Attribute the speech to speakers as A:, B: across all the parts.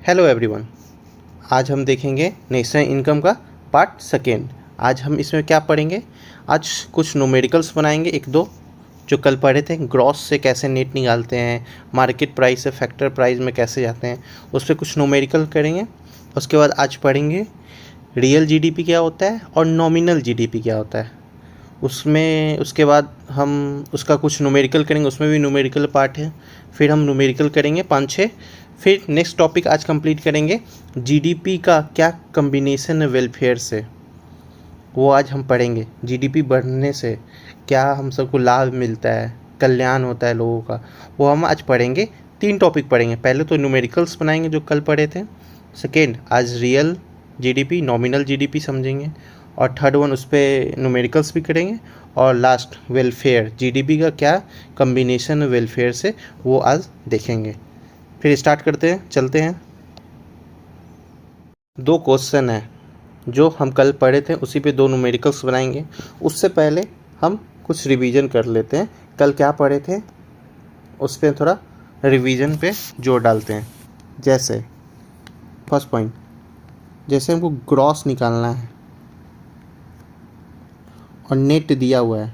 A: Hello everyone. आज हम देखेंगे नेशनल इनकम का पार्ट सेकेंड। आज हम इसमें क्या पढ़ेंगे? आज कुछ न्यूमेरिकल्स बनाएंगे, एक दो जो कल पढ़े थे। ग्रॉस से कैसे नेट निकालते हैं, मार्केट प्राइस से फैक्टर प्राइस में कैसे जाते हैं, उस पर कुछ न्यूमेरिकल करेंगे। उसके बाद आज पढ़ेंगे रियल जीडीपी क्या होता है और नॉमिनल जीडीपी क्या होता है। उसके बाद हम उसका कुछ न्यूमेरिकल करेंगे, उसमें भी न्यूमेरिकल पार्ट है। फिर हम न्यूमेरिकल करेंगे 5-6। फिर नेक्स्ट टॉपिक आज कंप्लीट करेंगे जीडीपी का क्या कम्बिनेशन है वेलफेयर से, वो आज हम पढ़ेंगे। जीडीपी बढ़ने से क्या हम सबको लाभ मिलता है, कल्याण होता है लोगों का, वो हम आज पढ़ेंगे। 3 टॉपिक पढ़ेंगे। पहले तो न्यूमेरिकल्स बनाएंगे जो कल पढ़े थे। सेकेंड आज रियल जीडीपी नॉमिनल जीडीपी समझेंगे, और थर्ड वन उस पर न्यूमेरिकल्स भी करेंगे। और लास्ट वेलफेयर, जीडीपी का क्या कम्बिनेशन है वेलफेयर से, वो आज देखेंगे। फिर स्टार्ट करते हैं, चलते हैं। 2 क्वेश्चन हैं जो हम कल पढ़े थे, उसी पे 2 न्यूमेरिकल्स बनाएंगे। उससे पहले हम कुछ रिवीजन कर लेते हैं, कल क्या पढ़े थे उस पर थोड़ा रिवीजन पे जोर डालते हैं। जैसे फर्स्ट पॉइंट, जैसे हमको ग्रॉस निकालना है और नेट दिया हुआ है,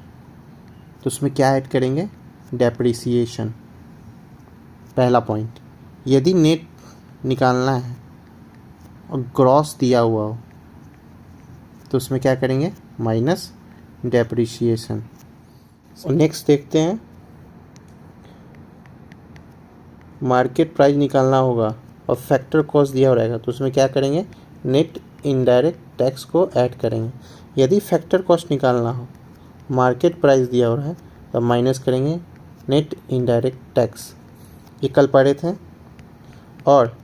A: तो उसमें क्या ऐड करेंगे? डेप्रिसिएशन। पहला पॉइंट, यदि नेट निकालना है और ग्रॉस दिया हुआ हो तो उसमें क्या करेंगे? Minus depreciation. और नेक्स्ट देखते हैं, मार्केट प्राइस निकालना होगा और फैक्टर कॉस्ट दिया रहेगा तो उसमें क्या करेंगे? नेट इनडायरेक्ट टैक्स को ऐड करेंगे। यदि फैक्टर कॉस्ट निकालना हो, मार्केट प्राइस दिया हो रहा है, तो माइनस करेंगे नेट इनडायरेक्ट टैक्स। ये कल पढ़े थे। और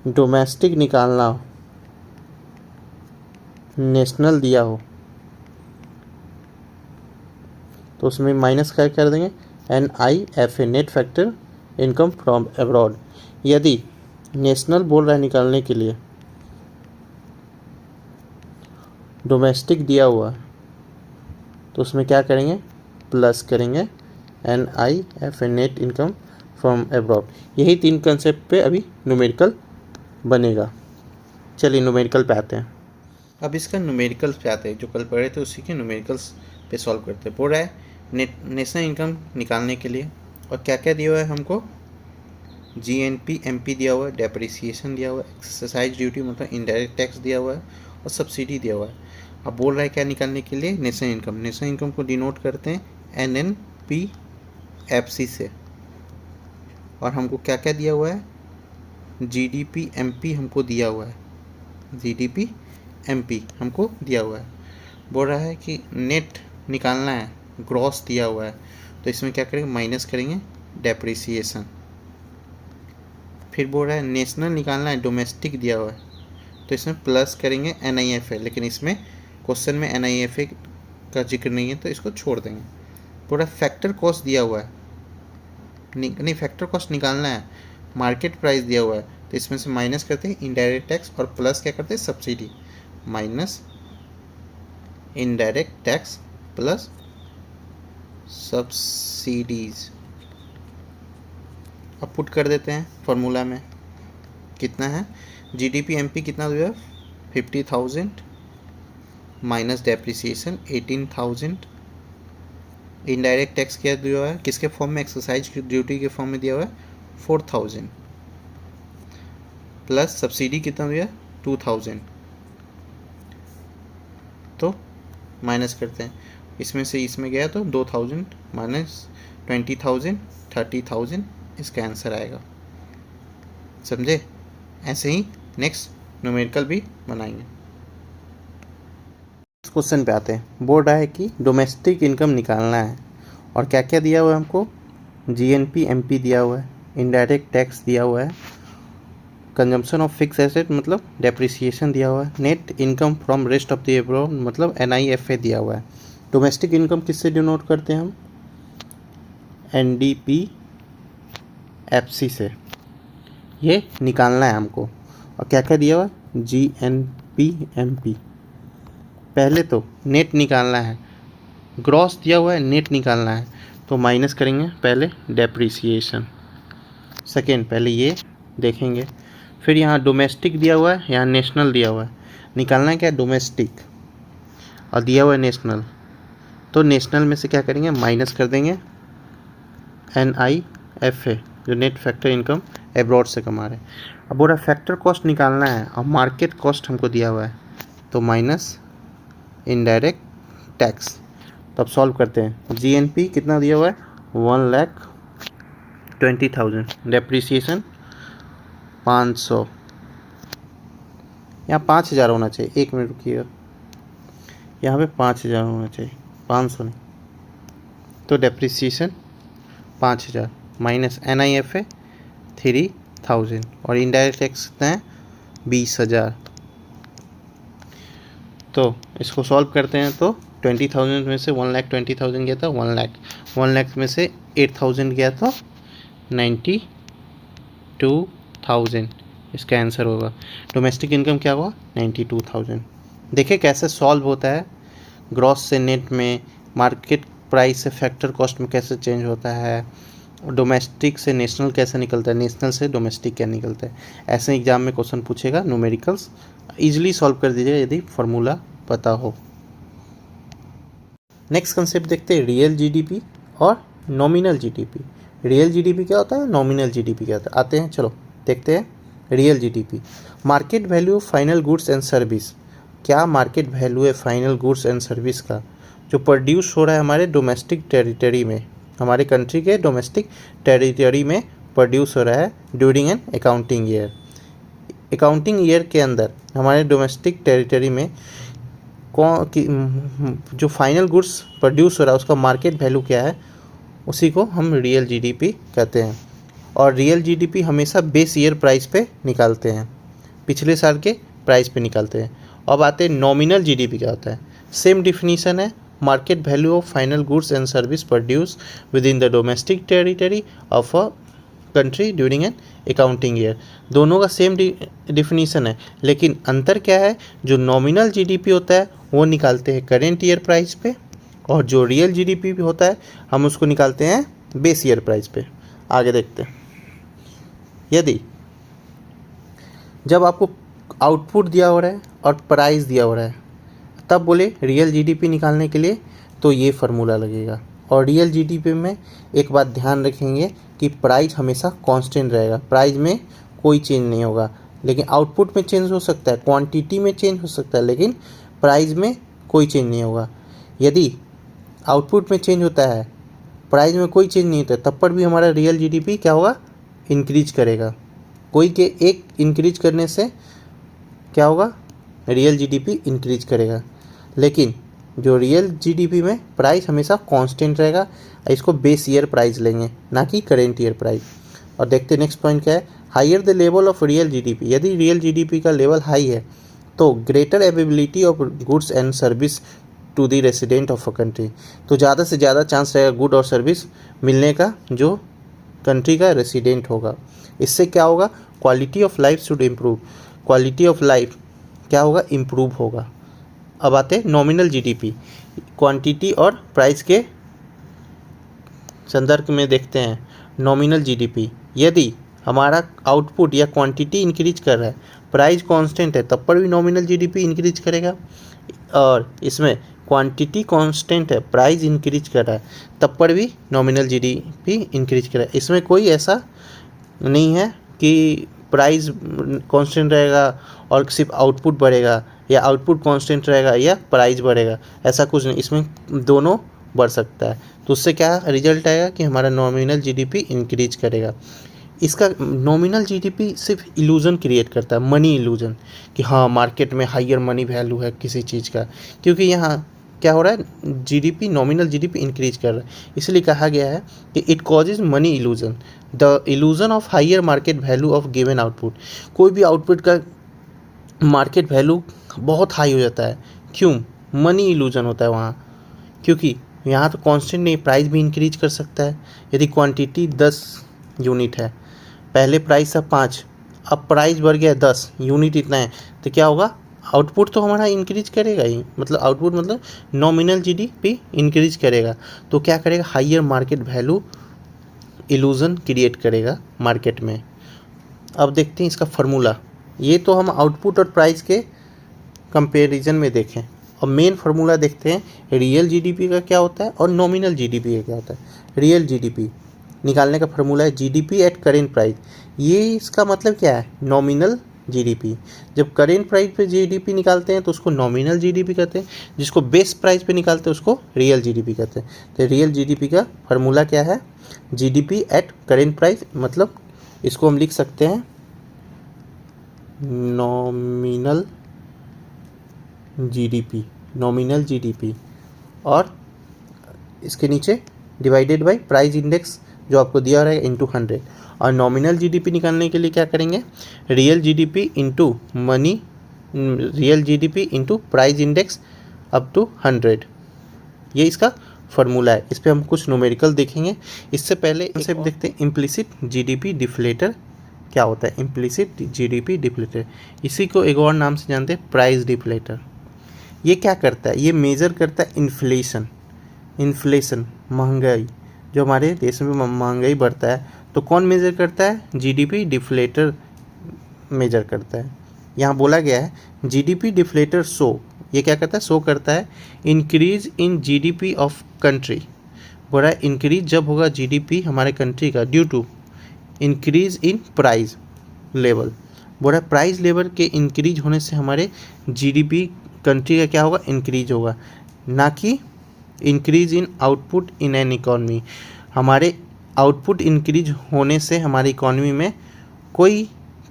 A: डोमेस्टिक निकालना हो, नेशनल दिया हो, तो उसमें माइनस क्या कर देंगे? NIFA, net factor income from abroad. यदि नेशनल बोल रहा है निकालने के लिए, डोमेस्टिक दिया हुआ है, तो उसमें क्या करेंगे? प्लस करेंगे NIFA, net income from abroad. यही 3 कंसेप्ट पे अभी न्यूमेरिकल बनेगा। चलिए न्यूमेरिकल पे आते हैं। अब इसका न्यूमेरिकल्स पे आते हैं, जो कल पढ़े थे उसी के न्यूमेरिकल्स पे सॉल्व करते हैं। बोल रहा है नेशनल इनकम निकालने के लिए, और क्या क्या दिया हुआ है हमको? GNP MP दिया हुआ है, डेप्रिसिएशन दिया हुआ है, एक्सरसाइज ड्यूटी मतलब इनडायरेक्ट टैक्स दिया हुआ है, और सब्सिडी दिया हुआ है। अब बोल रहा है क्या निकालने के लिए? National income. नेशनल इनकम को डिनोट करते हैं NNPFC से। और हमको क्या क्या दिया हुआ है? GDP MP हमको दिया हुआ है, GDP MP हमको दिया हुआ है। बोल रहा है कि नेट निकालना है, ग्रॉस दिया हुआ है, तो इसमें क्या करेंगे? माइनस करेंगे डेप्रिसिएशन। फिर बोल रहा है नेशनल निकालना है, डोमेस्टिक दिया हुआ है, तो इसमें प्लस करेंगे NIFA, लेकिन इसमें क्वेश्चन में NIFA का जिक्र नहीं है तो इसको छोड़ देंगे। बोल रहा है फैक्टर कॉस्ट दिया हुआ है, नहीं फैक्टर कॉस्ट निकालना है, मार्केट प्राइस दिया हुआ है, तो इसमें से माइनस करते हैं इनडायरेक्ट टैक्स, और प्लस क्या करते हैं? Subsidy. Minus indirect tax plus subsidies. अब पुट कर देते हैं फॉर्मूला में। कितना है? GDP MP कितना दिया? 50,000 माइनस डेप्रिसिएशन 18,000। इनडायरेक्ट टैक्स क्या दिया हुआ है? किसके फॉर्म में? एक्सरसाइज ड्यूटी के फॉर्म में दिया हुआ है 4,000, प्लस सब्सिडी कितना दिया? 2,000। तो माइनस करते हैं, इसमें से इसमें गया तो 2,000 माइनस 20,000 30,000, इसका आंसर आएगा। समझे? ऐसे ही नेक्स्ट न्यूमेरिकल भी बनाएंगे। क्वेश्चन पे आते हैं। बोल रहा है कि डोमेस्टिक इनकम निकालना है, और क्या क्या दिया हुआ है हमको? GNP MP दिया हुआ है, इनडायरेक्ट टैक्स दिया हुआ है, कंजम्पशन ऑफ फिक्स एसेट मतलब डेप्रिसिएशन दिया हुआ है, net income from rest of the abroad मतलब NIFA दिया हुआ है। डोमेस्टिक इनकम किससे डिनोट करते हैं हम? NDPFC से। ये निकालना है हमको। और क्या क्या दिया हुआ है? GNP MP। पहले तो नेट निकालना है, ग्रॉस दिया हुआ है, नेट निकालना है, तो माइनस करेंगे पहले डेप्रिसिएशन। सेकेंड पहले ये देखेंगे, फिर यहाँ डोमेस्टिक दिया हुआ है, यहाँ नेशनल दिया हुआ है। निकालना है क्या, डोमेस्टिक और दिया हुआ है नेशनल। तो नेशनल में से क्या करेंगे, माइनस कर देंगे NIFA जो नेट फैक्टर इनकम एब्रॉड से कमा रहे हैं। अब बोला फैक्टर कॉस्ट निकालना है और मार्केट कॉस्ट हमको दिया हुआ है, तो माइनस इनडायरेक्ट टैक्स। तो अब सॉल्व करते हैं। GNP कितना दिया हुआ है, 1,20,000। डेप्रिसिएशन 500, यहाँ 5,000 होना चाहिए। 1 मिनट रुकिएगा, यहाँ पे 5,000 होना चाहिए, 500 नहीं। तो डेप्रिसिएशन 5,000 माइनस NIFA 3,000 और इनडायरेक्ट टैक्स कितना है, 20,000। तो इसको सॉल्व करते हैं। तो 20,000 में से 1,20,000 गया था, 1 लाख में से 8,000 गया तो 92,000 इसका आंसर होगा। डोमेस्टिक इनकम क्या हुआ, 92,000। देखिए कैसे सॉल्व होता है, ग्रॉस से नेट में, मार्केट प्राइस से फैक्टर कॉस्ट में कैसे चेंज होता है, डोमेस्टिक से नेशनल कैसे निकलता है, नेशनल से डोमेस्टिक क्या निकलता है। ऐसे एग्जाम में क्वेश्चन पूछेगा, न्यूमेरिकल्स ईजिली सॉल्व कर दीजिएगा यदि फार्मूला पता हो। नेक्स्ट कंसेप्ट देखते हैं, रियल GDP और नॉमिनल GDP। रियल GDP क्या होता है, नॉमिनल GDP क्या होता है, आते हैं चलो देखते हैं। Real GDP, market value final goods and service. क्या मार्केट वैल्यू है फाइनल गुड्स एंड सर्विस का, जो प्रोड्यूस हो रहा है हमारे डोमेस्टिक टेरिटरी में, हमारे कंट्री के डोमेस्टिक टेरिटरी में प्रोड्यूस हो रहा है during an accounting year. Accounting year के अंदर हमारे डोमेस्टिक टेरिटरी में जो फाइनल गुड्स प्रोड्यूस हो रहा है उसका मार्केट वैल्यू क्या है, उसी को हम रियल GDP कहते हैं। और रियल GDP हमेशा बेस ईयर प्राइस पे निकालते हैं, पिछले साल के प्राइस पे निकालते हैं। अब आते हैं नॉमिनल GDP क्या होता है। सेम डिफिनीशन है, market value of final goods and service produce with in the domestic territory of a country during an accounting year. दोनों का सेम डिफिनीशन है, लेकिन अंतर क्या है, जो नॉमिनल GDP होता है वो निकालते हैं करेंट ईयर प्राइस पे, और जो रियल GDP होता है हम उसको निकालते हैं बेस ईयर प्राइस पे। आगे देखते हैं, यदि जब आपको आउटपुट दिया हो रहा है और प्राइस दिया हो रहा है, तब बोले रियल GDP निकालने के लिए तो ये फार्मूला लगेगा। और रियल GDP में एक बात ध्यान रखेंगे कि प्राइस हमेशा कांस्टेंट रहेगा, प्राइस में कोई चेंज नहीं होगा। लेकिन आउटपुट में चेंज हो सकता है, क्वांटिटी में चेंज हो सकता है, लेकिन प्राइस में कोई चेंज नहीं होगा। यदि आउटपुट में चेंज होता है, प्राइस में कोई चेंज नहीं होता, तब पर भी हमारा रियल GDP क्या होगा, इंक्रीज करेगा। कोई के एक इंक्रीज करने से क्या होगा, रियल GDP इंक्रीज करेगा। लेकिन जो रियल GDP में प्राइस हमेशा कांस्टेंट रहेगा, इसको बेस ईयर प्राइस लेंगे, ना कि करेंट ईयर प्राइस। और देखते नेक्स्ट पॉइंट क्या है, higher the level of real GDP। यदि रियल GDP का लेवल हाई है तो greater availability of goods and service to the resident of a country. तो ज़्यादा से ज़्यादा चांस रहेगा गुड और सर्विस मिलने का जो कंट्री का रेसिडेंट होगा। इससे क्या होगा, quality of life should improve. Quality of life क्या होगा, इम्प्रूव होगा। अब आते हैं नॉमिनल GDP, क्वांटिटी और प्राइस के संदर्भ में देखते हैं। नॉमिनल GDP, यदि हमारा आउटपुट या क्वांटिटी इंक्रीज कर रहा है, प्राइस कांस्टेंट है, तब पर भी नॉमिनल GDP इंक्रीज करेगा। और इसमें क्वांटिटी कांस्टेंट है, प्राइस इंक्रीज कर रहा है, तब पर भी नॉमिनल GDP इंक्रीज कर रहा है। इसमें कोई ऐसा नहीं है कि प्राइस कांस्टेंट रहेगा और सिर्फ आउटपुट बढ़ेगा, या आउटपुट कांस्टेंट रहेगा या प्राइस बढ़ेगा, ऐसा कुछ नहीं। इसमें दोनों बढ़ सकता है। तो उससे क्या रिजल्ट आएगा कि हमारा नॉमिनल GDP इंक्रीज करेगा। इसका नॉमिनल GDP सिर्फ इल्यूज़न क्रिएट करता है, मनी इल्यूज़न, कि हाँ मार्केट में हायर मनी वैल्यू है किसी चीज़ का, क्योंकि यहाँ क्या हो रहा है, GDP नॉमिनल GDP इंक्रीज कर रहा है। इसलिए कहा गया है कि it causes money illusion, the illusion of higher market value of given output. कोई भी आउटपुट का मार्केट वैल्यू बहुत हाई हो जाता है, क्यों, मनी इल्यूज़न होता है वहाँ, क्योंकि यहाँ तो कांस्टेंट नहीं, प्राइस भी इंक्रीज कर सकता है। यदि क्वांटिटी 10 यूनिट है, पहले प्राइस था 5, अब प्राइस बढ़ गया 10 यूनिट इतना है, तो क्या होगा, आउटपुट तो हमारा इंक्रीज करेगा ही, मतलब आउटपुट मतलब नॉमिनल GDP इंक्रीज करेगा। तो क्या करेगा, higher market value illusion create करेगा मार्केट में। अब देखते हैं इसका फार्मूला। ये तो हम आउटपुट और प्राइस के कंपैरिजन में देखें, और मेन फार्मूला देखते हैं रियल जीडीपी का क्या होता है और नॉमिनल जीडीपी का क्या होता है। रियल जीडीपी निकालने का फार्मूला है जीडीपी एट करेंट प्राइस। ये इसका मतलब क्या है, नॉमिनल जीडीपी। जब करेंट प्राइस पे जीडीपी निकालते हैं तो उसको नॉमिनल जीडीपी कहते हैं, जिसको बेस प्राइस पे निकालते हैं उसको रियल जीडीपी कहते हैं। तो रियल जीडीपी का फार्मूला क्या है, जीडीपी एट करेंट प्राइस, मतलब इसको हम लिख सकते हैं नॉमिनल जीडीपी, नॉमिनल जीडीपी, और इसके नीचे डिवाइडेड बाय प्राइस इंडेक्स जो आपको दिया रहेगा इंटू 100। और नॉमिनल जीडीपी निकालने के लिए क्या करेंगे, real GDP into money, real GDP into price index up to 100। ये इसका फार्मूला है। इस पर हम कुछ न्यूमेरिकल देखेंगे। इससे पहले इसे देखते हैं इम्प्लिसिट जीडीपी डिफ्लेटर क्या होता है। इम्प्लिसिट जीडीपी डिफ्लेटर, इसी को एक और नाम से जानते हैं प्राइस डिफ्लेटर। ये क्या करता है, ये मेज़र करता है इन्फ्लेशन, इन्फ्लेशन महंगाई, जो हमारे देश में महंगाई बढ़ता है तो कौन मेज़र करता है, जीडीपी डिफ्लेटर मेजर करता है। यहाँ बोला गया है जीडीपी डिफ्लेटर शो, ये क्या करता है, शो करता है increase in GDP of country. बोला है इंक्रीज जब होगा जीडीपी हमारे कंट्री का due to increase in price level. बोला है प्राइस लेवल के इंक्रीज होने से हमारे जीडीपी कंट्री का क्या होगा, इंक्रीज होगा, ना कि increase in output in an economy. हमारे आउटपुट इंक्रीज होने से हमारी इकॉनमी में कोई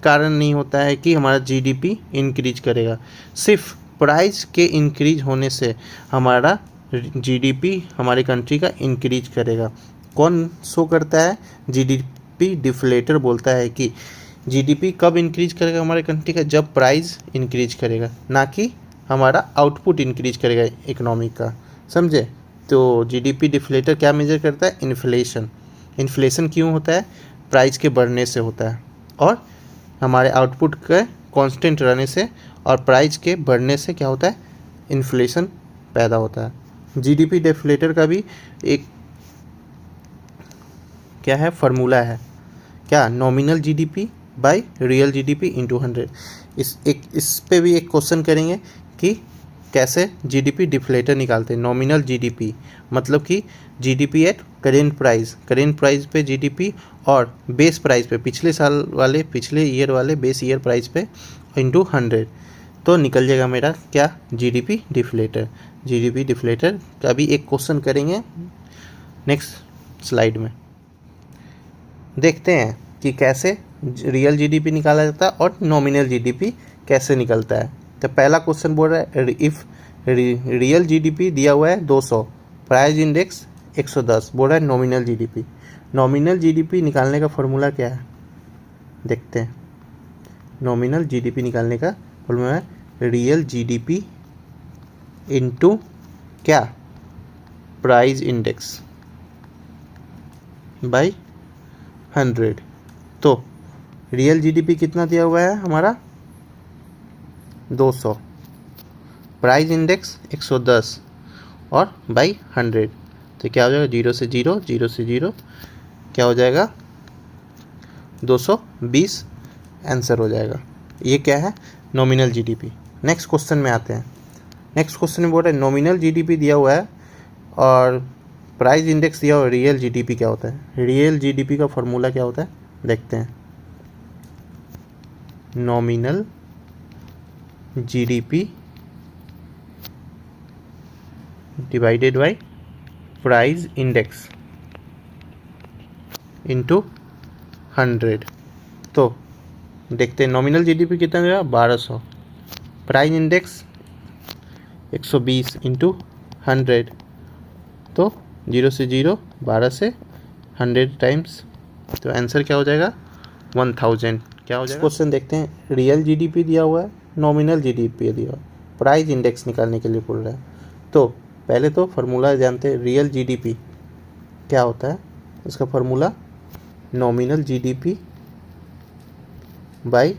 A: कारण नहीं होता है कि हमारा जीडीपी इंक्रीज करेगा। सिर्फ प्राइस के इंक्रीज होने से हमारा जीडीपी हमारी कंट्री का इंक्रीज करेगा। कौन शो करता है, जीडीपी डिफ्लेटर बोलता है कि जीडीपी कब इंक्रीज करेगा हमारे कंट्री का, जब प्राइस इंक्रीज करेगा, ना कि हमारा आउटपुट इंक्रीज करेगा इकोनॉमी का। समझे। तो जीडीपी डिफ्लेटर क्या मेजर करता है, इन्फ्लेशन। इन्फ्लेशन क्यों होता है, प्राइस के बढ़ने से होता है, और हमारे आउटपुट के कांस्टेंट रहने से और प्राइस के बढ़ने से क्या होता है, इन्फ्लेशन पैदा होता है। जीडीपी डिफ्लेटर का भी एक क्या है, फार्मूला है, क्या, nominal GDP by real GDP into 100। इस पे भी एक क्वेश्चन करेंगे कि कैसे जीडीपी डिफ्लेटर निकालते हैं। नॉमिनल जीडीपी मतलब कि GDP at current price, current price पे जीडीपी और बेस प्राइस पे, पिछले साल वाले, पिछले ईयर वाले बेस ईयर प्राइस पे इंटू 100, तो निकल जाएगा मेरा क्या, जीडीपी डिफ्लेटर। जीडीपी डिफ्लेटर का भी एक क्वेश्चन करेंगे नेक्स्ट स्लाइड में। देखते हैं कि कैसे रियल जीडीपी निकाला जाता है और नॉमिनल जीडीपी कैसे निकलता है। तो पहला क्वेश्चन बोल रहा है इफ़ रियल जीडीपी दिया हुआ है 200, प्राइस इंडेक्स 110, बोल रहा है नॉमिनल जीडीपी। नॉमिनल जीडीपी निकालने का फॉर्मूला क्या है, देखते हैं। नॉमिनल जीडीपी निकालने का फॉर्मूला है रियल जीडीपी इनटू क्या, प्राइस इंडेक्स बाय 100। तो रियल जीडीपी कितना दिया हुआ है हमारा 200, प्राइस इंडेक्स 110 और बाई 100, तो क्या हो जाएगा, 0 से 0, 0 से 0, क्या हो जाएगा 220 आंसर हो जाएगा। ये क्या है, नॉमिनल जीडीपी। नेक्स्ट क्वेश्चन में आते हैं। नेक्स्ट क्वेश्चन में बोल रहे हैं नॉमिनल जीडीपी दिया हुआ है और प्राइस इंडेक्स दिया हुआ है, रियल जीडीपी क्या होता है। रियल जीडीपी का फॉर्मूला क्या होता है, देखते हैं। Nominal GDP divided by price index into 100। तो देखते हैं नॉमिनल जीडीपी कितना देगा, 1200, प्राइस इंडेक्स 120 इंटू 100, तो 0 से 0, 12 से 100 टाइम्स, तो आंसर क्या हो जाएगा 1000। क्या हो जाएगा, क्वेश्चन देखते हैं। रियल जीडीपी दिया हुआ है, नॉमिनल जीडीपी दिया हुआ है, प्राइस इंडेक्स निकालने के लिए बोल रहा है। तो पहले तो फार्मूला जानते हैं, रियल जीडीपी क्या होता है, इसका formula nominal GDP bye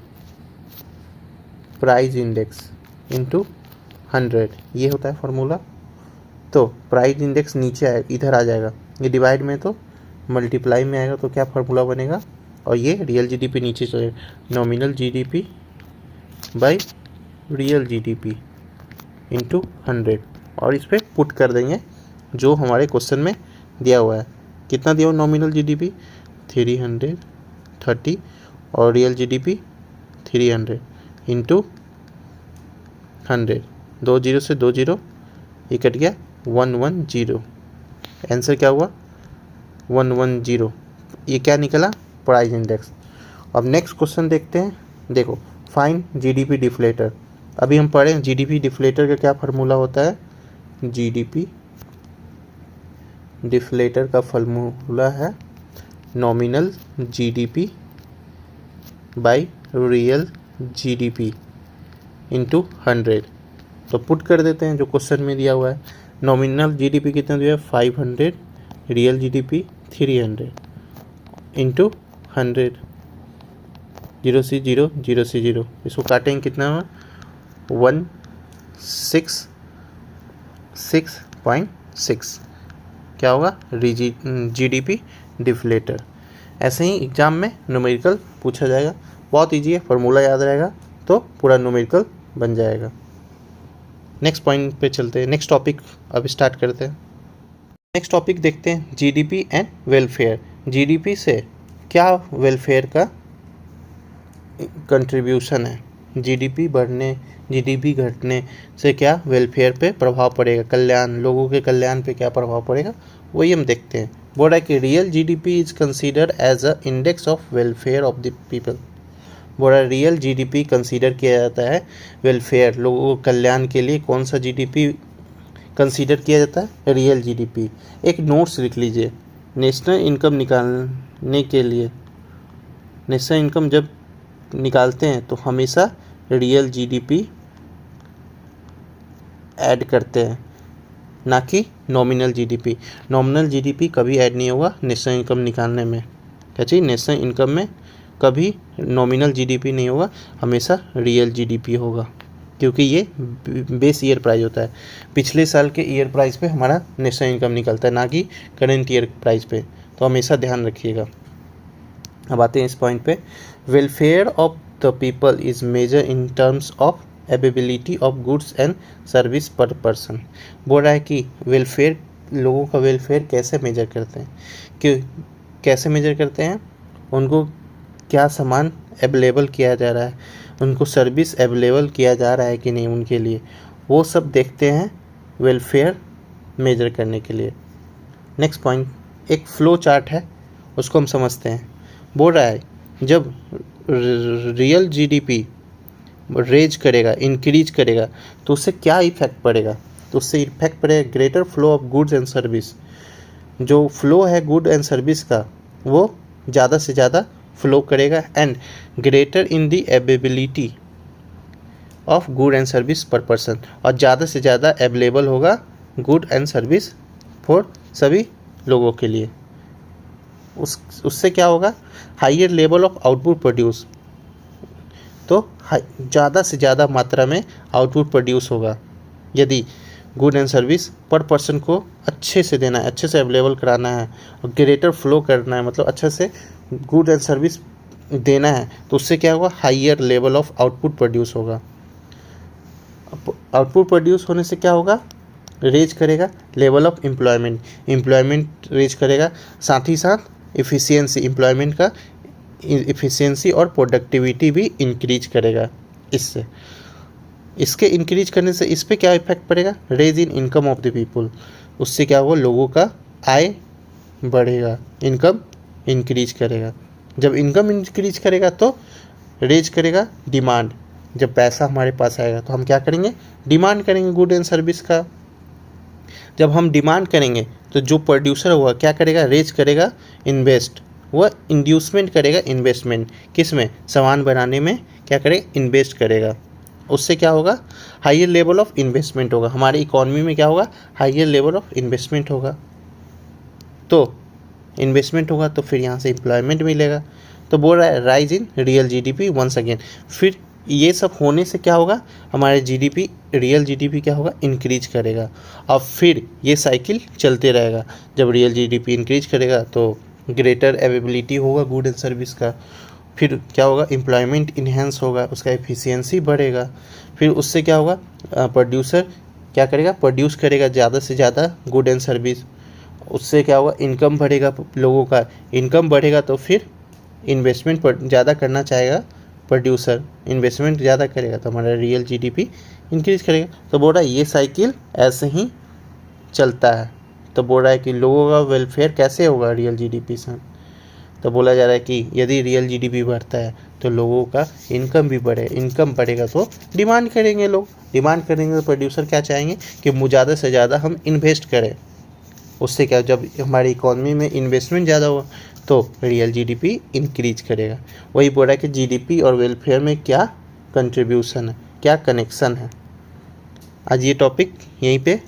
A: price index into 100, ये होता है फार्मूला। तो प्राइस इंडेक्स नीचे आए, इधर आ जाएगा, ये डिवाइड में तो मल्टीप्लाई में आएगा, तो क्या फार्मूला बनेगा, और ये रियल जीडीपी नीचे चले, nominal GDP by real GDP into 100, और इस पर पुट कर देंगे जो हमारे क्वेश्चन में दिया हुआ है। कितना दिया हुआ नॉमिनल जीडीपी 330 और रियल जीडीपी 300 इंटू 100, 2 जीरो से 2 जीरो ये कट गया 110। आंसर क्या हुआ 110। ये क्या निकला प्राइस इंडेक्स। अब नेक्स्ट क्वेश्चन देखते हैं। देखो फाइंड जीडीपी डिफ्लेटर। अभी हम पढ़े जीडीपी डिफ्लेटर का क्या फार्मूला होता है। जीडीपी डिफ्लेटर का फार्मूला है nominal GDP by real GDP into 100। तो पुट कर देते हैं जो क्वेश्चन में दिया हुआ है। नॉमिनल जीडीपी कितना दिया है 500, रियल जीडीपी 300 इंटू 100, 0 से 0 0 से 0, इसको काटेंगे कितना हुआ 166.6 क्या होगा जीडीपी डिफ्लेटर। ऐसे ही एग्जाम में न्यूमेरिकल पूछा जाएगा, बहुत ईजी है, फार्मूला याद रहेगा तो पूरा न्यूमेरिकल बन जाएगा। नेक्स्ट पॉइंट पे चलते हैं, नेक्स्ट टॉपिक अब स्टार्ट करते हैं। नेक्स्ट टॉपिक देखते हैं जीडीपी एंड वेलफेयर। जीडीपी से क्या वेलफेयर का कंट्रीब्यूशन है, जीडीपी बढ़ने जीडीपी घटने से क्या वेलफेयर पे प्रभाव पड़ेगा, कल्याण लोगों के कल्याण पे क्या प्रभाव पड़ेगा, वही हम देखते हैं। बोल रहा है कि real GDP is considered as a index of welfare of the people. बोल रहा है रियल जीडीपी कंसीडर किया जाता है वेलफेयर लोगों के कल्याण के लिए। कौन सा जीडीपी कंसीडर किया जाता है, रियल जीडीपी। एक नोट्स लिख लीजिए, नेशनल इनकम निकालने के लिए, नेशनल इनकम जब निकालते हैं तो हमेशा रियल जीडीपी ऐड करते हैं, ना कि नॉमिनल जीडीपी। नॉमिनल जीडीपी कभी ऐड नहीं होगा नेशनल इनकम निकालने में। क्या चाहिए, नेशनल इनकम में कभी नॉमिनल जीडीपी नहीं होगा, हमेशा रियल जीडीपी होगा, क्योंकि ये बेस ईयर प्राइस होता है। पिछले साल के ईयर प्राइस पे हमारा नेशनल इनकम निकलता है, ना कि करेंट ईयर प्राइस पे, तो हमेशा ध्यान रखिएगा। अब आते हैं इस पॉइंट पे। Welfare of the people is measure in terms of availability of goods and service per person. बोल रहा है कि वेलफेयर लोगों का वेलफेयर कैसे मेजर करते हैं, कि कैसे मेजर करते हैं, उनको क्या सामान अवेलेबल किया जा रहा है, उनको सर्विस अवेलेबल किया जा रहा है कि नहीं उनके लिए, वो सब देखते हैं वेलफेयर मेजर करने के लिए। नेक्स्ट पॉइंट, एक फ्लो चार्ट है, उसको हम समझते हैं। बोल रहा है जब रियल जीडीपी रेज करेगा, इंक्रीज करेगा, तो उससे क्या इफेक्ट पड़ेगा, तो उससे इफेक्ट पड़ेगा greater flow of goods and service. जो फ्लो है गुड एंड सर्विस का वो ज़्यादा से ज़्यादा फ्लो करेगा, and greater in the availability of good and service per person, और ज़्यादा से ज़्यादा अवेलेबल होगा गुड एंड सर्विस फॉर सभी लोगों के लिए। उससे क्या होगा, higher level of output produce, तो ज़्यादा से ज़्यादा मात्रा में आउटपुट प्रोड्यूस होगा। यदि good and service per person को अच्छे से देना है, अच्छे से अवेलेबल कराना है, और ग्रेटर फ्लो करना है, मतलब अच्छे से गुड एंड सर्विस देना है, तो उससे क्या होगा, higher level of output produce होगा। आउटपुट प्रोड्यूस होने से क्या होगा, रेज करेगा लेवल ऑफ एम्प्लॉयमेंट रेज करेगा, साथ ही साथ इफ़िशियंसी, एम्प्लॉयमेंट का इफ़िशियंसी और प्रोडक्टिविटी भी इंक्रीज करेगा। इससे इसके इंक्रीज करने से इस पर क्या इफेक्ट पड़ेगा, raise in income of the people, उससे क्या होगा, लोगों का आय बढ़ेगा, इनकम इंक्रीज करेगा। जब इनकम इंक्रीज करेगा तो रेज करेगा डिमांड। जब पैसा हमारे पास आएगा तो हम क्या करेंगे, डिमांड करेंगे गुड एंड सर्विस का। जब हम डिमांड करेंगे तो जो प्रोड्यूसर हुआ क्या करेगा, रेज करेगा इन्वेस्ट, वह इंड्यूसमेंट करेगा इन्वेस्टमेंट, किस में, सामान बनाने में क्या करेगा, इन्वेस्ट करेगा। उससे क्या होगा, हाइयर लेवल ऑफ इन्वेस्टमेंट होगा, हमारी इकोनॉमी में क्या होगा, हाइयर लेवल ऑफ इन्वेस्टमेंट होगा। तो इन्वेस्टमेंट होगा तो फिर यहाँ से एम्प्लॉयमेंट मिलेगा। तो बोल रहा है rise in real GDP once again. फिर ये सब होने से क्या होगा, हमारे जीडीपी, रियल जीडीपी क्या होगा, इंक्रीज करेगा। और फिर ये साइकिल चलते रहेगा, जब रियल जीडीपी इंक्रीज करेगा तो ग्रेटर अवेलेबिलिटी होगा गुड एंड सर्विस का। फिर क्या होगा, एम्प्लॉयमेंट इन्हेंस होगा, उसका एफिशिएंसी बढ़ेगा। फिर उससे क्या होगा, प्रोड्यूसर क्या करेगा, प्रोड्यूस करेगा ज़्यादा से ज़्यादा गुड एंड सर्विस। उससे क्या होगा, इनकम बढ़ेगा लोगों का, इनकम बढ़ेगा तो फिर इन्वेस्टमेंट ज़्यादा करना चाहेगा प्रोड्यूसर, इन्वेस्टमेंट ज़्यादा करेगा तो हमारा रियल जीडीपी इंक्रीज करेगा। तो बोल रहा है ये साइकिल ऐसे ही चलता है। तो बोल रहा है कि लोगों का वेलफेयर कैसे होगा रियल जीडीपी से। तो बोला जा रहा है कि यदि रियल जीडीपी बढ़ता है तो लोगों का इनकम भी बढ़े, इनकम बढ़ेगा तो डिमांड करेंगे लोग, डिमांड करेंगे तो प्रोड्यूसर क्या चाहेंगे कि ज़्यादा से ज़्यादा हम इन्वेस्ट करें। उससे क्या, जब हमारी इकोनॉमी में इन्वेस्टमेंट ज़्यादा हुआ तो रियल जीडीपी इंक्रीज करेगा। वही बोल रहा है कि जीडीपी और वेलफेयर में क्या कंट्रीब्यूशन है, क्या कनेक्शन है। आज ये टॉपिक यहीं पे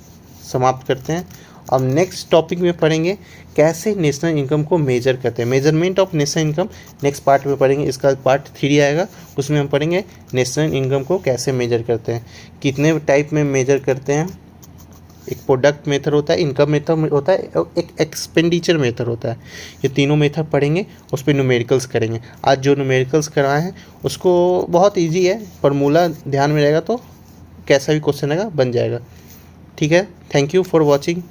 A: समाप्त करते हैं। अब नेक्स्ट टॉपिक में पढ़ेंगे कैसे नेशनल इनकम को मेजर करते हैं, measurement of national income next part में पढ़ेंगे। इसका पार्ट 3 आएगा, उसमें हम पढ़ेंगे नेशनल इनकम को कैसे मेजर करते हैं, कितने टाइप में मेजर करते हैं। एक प्रोडक्ट मेथड होता है, इनकम मेथड होता है, और एक एक्सपेंडिचर मेथड होता है। ये तीनों मेथड पढ़ेंगे, उस पर न्यूमेरिकल्स करेंगे। आज जो न्यूमेरिकल्स कराए हैं उसको बहुत इजी है, फार्मूला ध्यान में रहेगा तो कैसा भी क्वेश्चन आएगा बन जाएगा। ठीक है, thank you for watching,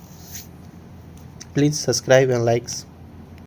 A: please subscribe and likes.